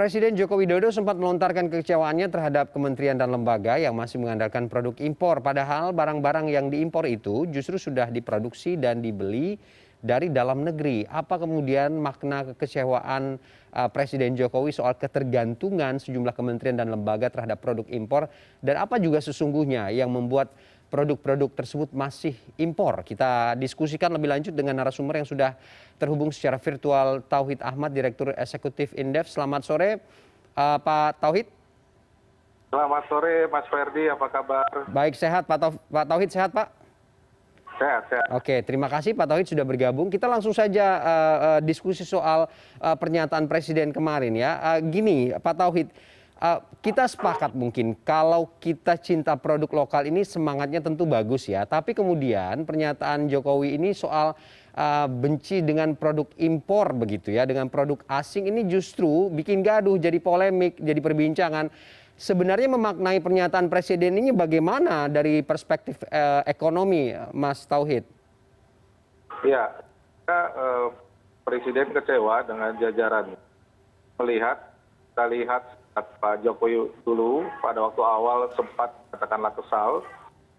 Presiden Joko Widodo sempat melontarkan kekecewaannya terhadap kementerian dan lembaga yang masih mengandalkan produk impor. Padahal barang-barang yang diimpor itu justru sudah diproduksi dan dibeli dari dalam negeri. Apa kemudian makna kekecewaan Presiden Jokowi soal ketergantungan sejumlah kementerian dan lembaga terhadap produk impor? Dan apa juga sesungguhnya yang membuat produk-produk tersebut masih impor? Kita diskusikan lebih lanjut dengan narasumber yang sudah terhubung secara virtual, Tauhid Ahmad, Direktur Eksekutif Indef. Selamat sore, Pak Tauhid. Selamat sore, Mas Ferdi. Apa kabar? Baik, sehat, Pak Tauhid, sehat, Pak? Sehat, sehat. Oke, terima kasih Pak Tauhid sudah bergabung. Kita langsung saja diskusi soal pernyataan Presiden kemarin ya. Gini, Pak Tauhid, kita sepakat mungkin kalau kita cinta produk lokal ini semangatnya tentu bagus ya. Tapi kemudian pernyataan Jokowi ini soal benci dengan produk impor begitu ya, dengan produk asing ini justru bikin gaduh, jadi polemik, jadi perbincangan. Sebenarnya memaknai pernyataan Presiden ini bagaimana dari perspektif ekonomi, Mas Tauhid? Ya, Presiden kecewa dengan jajaran. Kita lihat Pak Jokowi dulu pada waktu awal sempat katakanlah kesal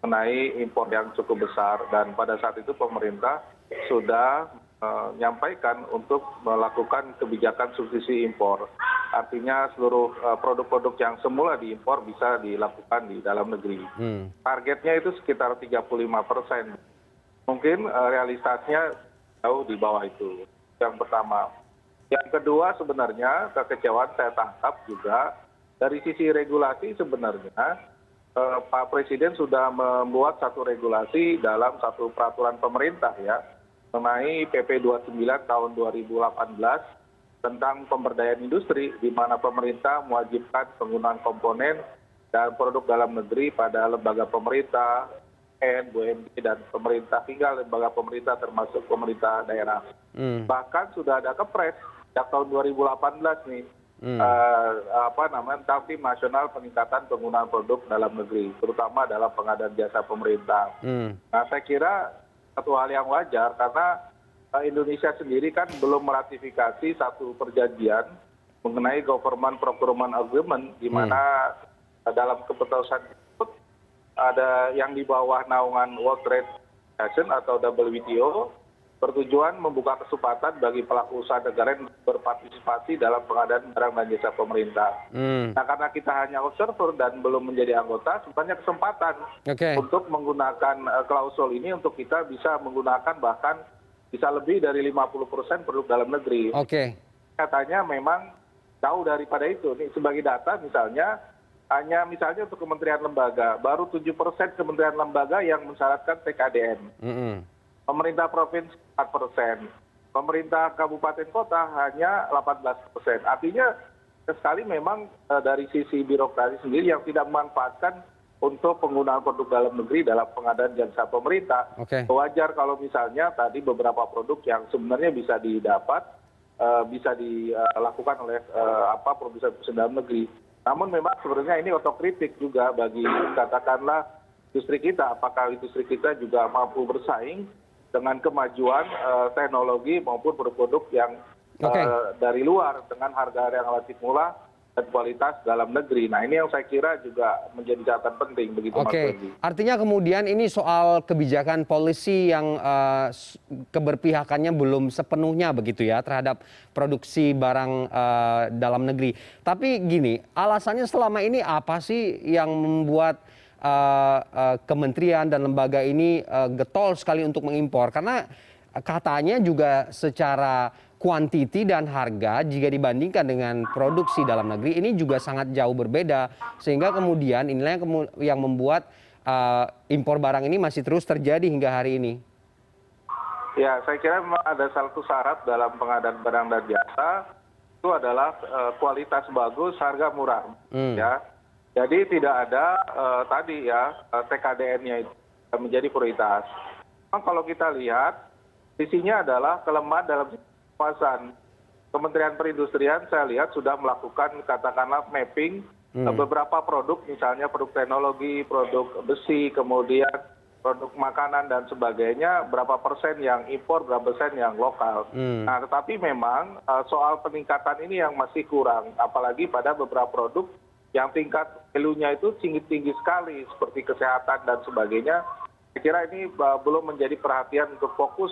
mengenai impor yang cukup besar. Dan pada saat itu pemerintah sudah menyampaikan untuk melakukan kebijakan subsidi impor. Artinya seluruh produk-produk yang semula diimpor bisa dilakukan di dalam negeri. Targetnya itu sekitar 35%. Mungkin realitasnya jauh di bawah itu. Yang pertama. Yang kedua sebenarnya kekecewaan saya tangkap juga dari sisi regulasi sebenarnya Pak Presiden sudah membuat satu regulasi dalam satu peraturan pemerintah ya mengenai PP 29 tahun 2018 tentang pemberdayaan industri di mana pemerintah mewajibkan penggunaan komponen dan produk dalam negeri pada lembaga pemerintah, BUMD dan pemerintah hingga lembaga pemerintah termasuk pemerintah daerah. Bahkan sudah ada kepres sejak tahun 2018 nih tentang tim nasional peningkatan penggunaan produk dalam negeri, terutama dalam pengadaan jasa pemerintah. Nah, saya kira satu hal yang wajar karena Indonesia sendiri kan belum meratifikasi satu perjanjian mengenai government procurement agreement di mana dalam keputusan tersebut ada yang di bawah naungan World Trade Organization atau WTO bertujuan membuka kesempatan bagi pelaku usaha negara yang berpartisipasi dalam pengadaan barang dan jasa pemerintah. Nah, karena kita hanya observer dan belum menjadi anggota, sebenarnya kesempatan untuk menggunakan klausul ini untuk kita bisa menggunakan bahkan bisa lebih dari 50% produk dalam negeri. Katanya memang jauh daripada itu. Nih, sebagai data misalnya, hanya misalnya untuk kementerian lembaga, baru 7% kementerian lembaga yang mensyaratkan TKDN. Pemerintah provinsi 4%, pemerintah kabupaten kota hanya 18%. Artinya sekali memang dari sisi birokrasi sendiri yang tidak memanfaatkan untuk penggunaan produk dalam negeri dalam pengadaan jasa pemerintah. Wajar kalau misalnya tadi beberapa produk yang sebenarnya bisa didapat, bisa dilakukan oleh produsen dalam negeri. Namun memang sebenarnya ini otokritik juga bagi katakanlah industri kita. Apakah industri kita juga mampu bersaing dengan kemajuan teknologi maupun produk-produk yang dari luar dengan harga yang relatif murah dan kualitas dalam negeri. Nah, ini yang saya kira juga menjadi catatan penting begitu Mas Ferdi. Artinya kemudian ini soal kebijakan polisi yang keberpihakannya belum sepenuhnya begitu ya terhadap produksi barang dalam negeri. Tapi gini, alasannya selama ini apa sih yang membuat kementerian dan lembaga ini getol sekali untuk mengimpor? Karena katanya juga secara kuantiti dan harga jika dibandingkan dengan produksi dalam negeri ini juga sangat jauh berbeda, sehingga kemudian inilah yang membuat impor barang ini masih terus terjadi hingga hari ini. Ya, saya kira memang ada satu syarat dalam pengadaan barang dan jasa itu adalah kualitas bagus, harga murah. Ya. Jadi tidak ada tadi ya TKDN-nya itu menjadi prioritas. Memang kalau kita lihat sisinya adalah kelemahan dalam pengawasan. Kementerian Perindustrian saya lihat sudah melakukan katakanlah mapping beberapa produk, misalnya produk teknologi, produk besi, kemudian produk makanan dan sebagainya, berapa persen yang impor, berapa persen yang lokal. Nah, tetapi memang soal peningkatan ini yang masih kurang, apalagi pada beberapa produk yang tingkat value-nya itu tinggi-tinggi sekali, seperti kesehatan dan sebagainya. Saya kira ini belum menjadi perhatian untuk fokus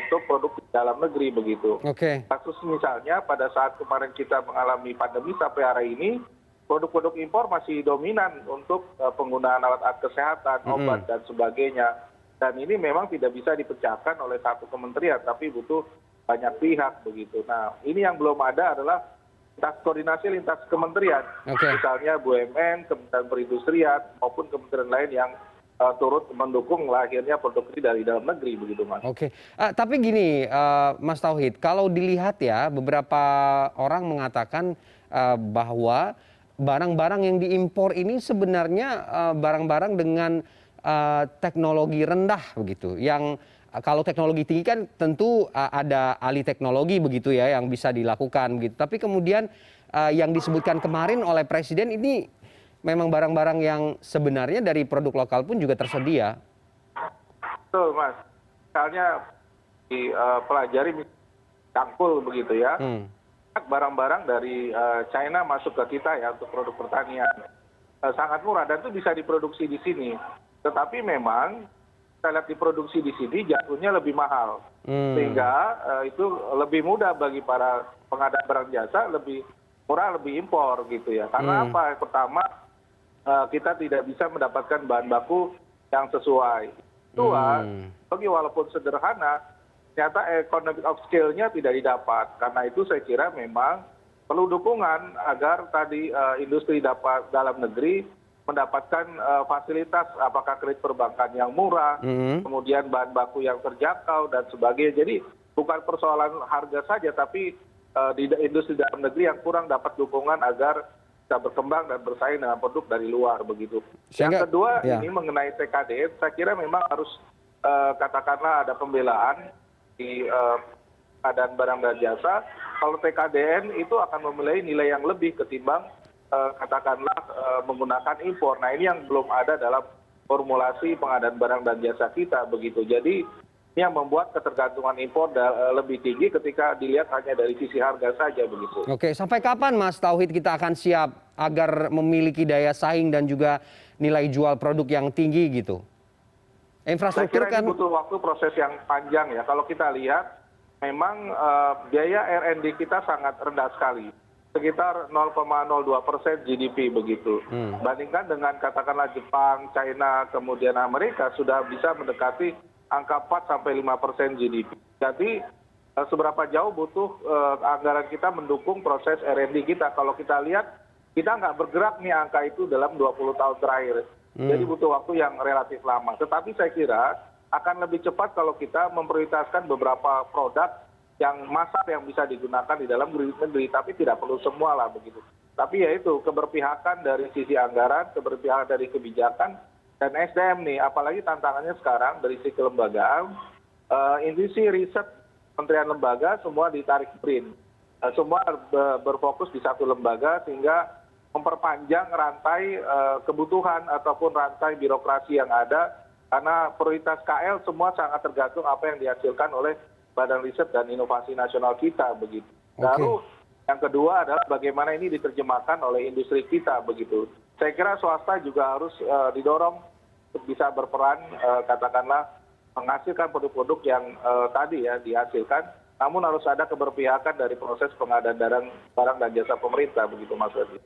untuk produk di dalam negeri begitu. Kasus misalnya pada saat kemarin kita mengalami pandemi sampai hari ini, produk-produk impor masih dominan untuk penggunaan alat-alat kesehatan, obat dan sebagainya. Dan ini memang tidak bisa dipecahkan oleh satu kementerian, tapi butuh banyak pihak begitu. Nah, ini yang belum ada adalah koordinasi lintas kementerian, misalnya BUMN, Kementerian Perindustrian maupun kementerian lain yang turut mendukung lahirnya produk ini dari dalam negeri begitu, Mas. Tapi gini, Mas Tauhid, kalau dilihat ya beberapa orang mengatakan bahwa barang-barang yang diimpor ini sebenarnya barang-barang dengan teknologi rendah begitu. Yang kalau teknologi tinggi kan tentu ada ahli teknologi begitu ya yang bisa dilakukan gitu. Tapi kemudian yang disebutkan kemarin oleh Presiden ini memang barang-barang yang sebenarnya dari produk lokal pun juga tersedia. Betul, Mas. Misalnya dipelajari cangkul begitu ya. Barang-barang dari China masuk ke kita ya untuk produk pertanian. Sangat murah dan itu bisa diproduksi di sini. Tetapi memang kita lihat diproduksi di sini jatuhnya lebih mahal. Sehingga itu lebih mudah bagi para pengadaan barang jasa, lebih murah, lebih impor gitu ya. Karena apa? Pertama, kita tidak bisa mendapatkan bahan baku yang sesuai. Kedua, bagi walaupun sederhana, ternyata economic of scale-nya tidak didapat. Karena itu saya kira memang perlu dukungan agar tadi industri dalam negeri mendapatkan fasilitas apakah kredit perbankan yang murah, kemudian bahan baku yang terjangkau dan sebagainya. Jadi bukan persoalan harga saja, tapi di industri dalam negeri yang kurang dapat dukungan agar bisa berkembang dan bersaing dengan produk dari luar begitu. Yang kedua ini mengenai TKDN, saya kira memang harus katakanlah ada pembelaan di pengadaan barang dan jasa. Kalau TKDN itu akan memiliki nilai yang lebih ketimbang katakanlah menggunakan impor. Nah, ini yang belum ada dalam formulasi pengadaan barang dan jasa kita begitu. Jadi ini yang membuat ketergantungan impor lebih tinggi ketika dilihat hanya dari sisi harga saja begitu. Sampai kapan Mas Tauhid kita akan siap agar memiliki daya saing dan juga nilai jual produk yang tinggi gitu? Infrastruktur saya kira ini butuh waktu proses yang panjang ya. Kalau kita lihat memang biaya R&D kita sangat rendah sekali. Sekitar 0,02% GDP begitu. Bandingkan dengan katakanlah Jepang, China, kemudian Amerika sudah bisa mendekati angka 4-5% GDP. Jadi seberapa jauh butuh anggaran kita mendukung proses R&D kita. Kalau kita lihat, kita nggak bergerak nih angka itu dalam 20 tahun terakhir. Jadi butuh waktu yang relatif lama. Tetapi saya kira akan lebih cepat kalau kita memprioritaskan beberapa produk yang massal yang bisa digunakan di dalam negeri, tapi tidak perlu semua lah begitu. Tapi ya itu, keberpihakan dari sisi anggaran, keberpihakan dari kebijakan, dan SDM nih, apalagi tantangannya sekarang dari sisi kelembagaan, industri riset kementerian lembaga semua ditarik BRIN. Semua berfokus di satu lembaga sehingga memperpanjang rantai kebutuhan ataupun rantai birokrasi yang ada, karena prioritas KL semua sangat tergantung apa yang dihasilkan oleh Badan Riset dan Inovasi Nasional kita begitu. Lalu yang kedua adalah bagaimana ini diterjemahkan oleh industri kita begitu. Saya kira swasta juga harus didorong untuk bisa berperan katakanlah menghasilkan produk-produk yang tadi ya dihasilkan, namun harus ada keberpihakan dari proses pengadaan barang dan jasa pemerintah begitu Mas Ferdi.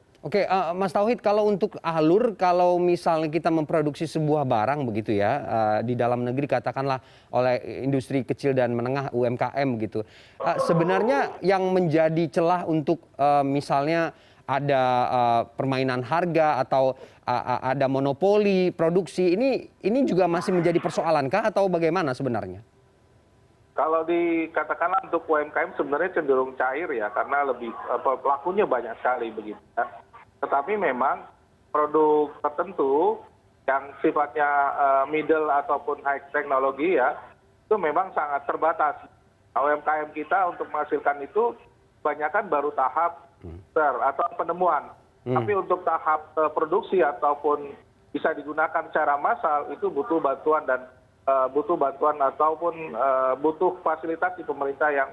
Mas Tauhid, kalau untuk alur, kalau misalnya kita memproduksi sebuah barang begitu ya di dalam negeri katakanlah oleh industri kecil dan menengah UMKM gitu, sebenarnya yang menjadi celah untuk misalnya ada permainan harga atau ada monopoli produksi ini juga masih menjadi persoalan kah atau bagaimana sebenarnya? Kalau dikatakanlah untuk UMKM sebenarnya cenderung cair ya, karena lebih pelakunya banyak sekali begitu ya. Tetapi memang produk tertentu yang sifatnya middle ataupun high teknologi ya, itu memang sangat terbatas. UMKM kita untuk menghasilkan itu kebanyakan baru tahap atau penemuan. Tapi untuk tahap produksi ataupun bisa digunakan secara massal itu butuh bantuan dan ataupun butuh fasilitas di pemerintah yang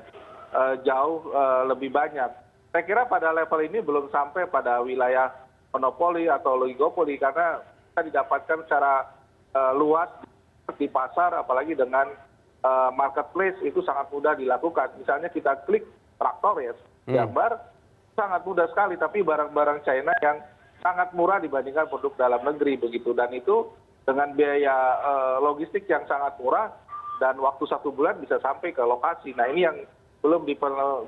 jauh lebih banyak. Saya kira pada level ini belum sampai pada wilayah monopoli atau oligopoli karena bisa didapatkan secara luas di pasar, apalagi dengan marketplace itu sangat mudah dilakukan. Misalnya kita klik traktor ya, gambar sangat mudah sekali, tapi barang-barang China yang sangat murah dibandingkan produk dalam negeri begitu, dan itu dengan biaya logistik yang sangat murah dan waktu 1 bulan bisa sampai ke lokasi. Nah ini yang belum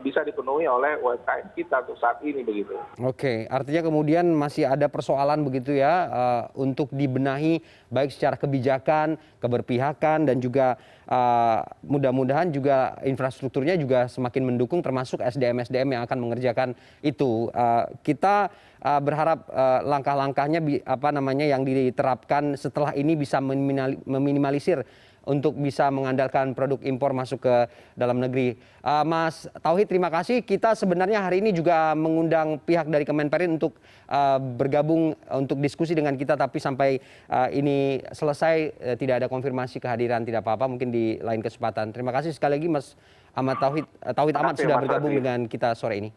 bisa dipenuhi oleh UMKM kita untuk saat ini begitu. Oke, artinya kemudian masih ada persoalan begitu ya untuk dibenahi baik secara kebijakan, keberpihakan dan juga mudah-mudahan juga infrastrukturnya juga semakin mendukung termasuk SDM-SDM yang akan mengerjakan itu. Kita berharap langkah-langkahnya yang diterapkan setelah ini bisa meminimalisir untuk bisa mengandalkan produk impor masuk ke dalam negeri. Mas Tauhid, terima kasih. Kita sebenarnya hari ini juga mengundang pihak dari Kemenperin untuk bergabung untuk diskusi dengan kita, tapi sampai ini selesai tidak ada konfirmasi kehadiran, tidak apa-apa, mungkin di lain kesempatan. Terima kasih sekali lagi Mas Ahmad Tauhid Ahmad sudah bergabung dengan kita sore ini.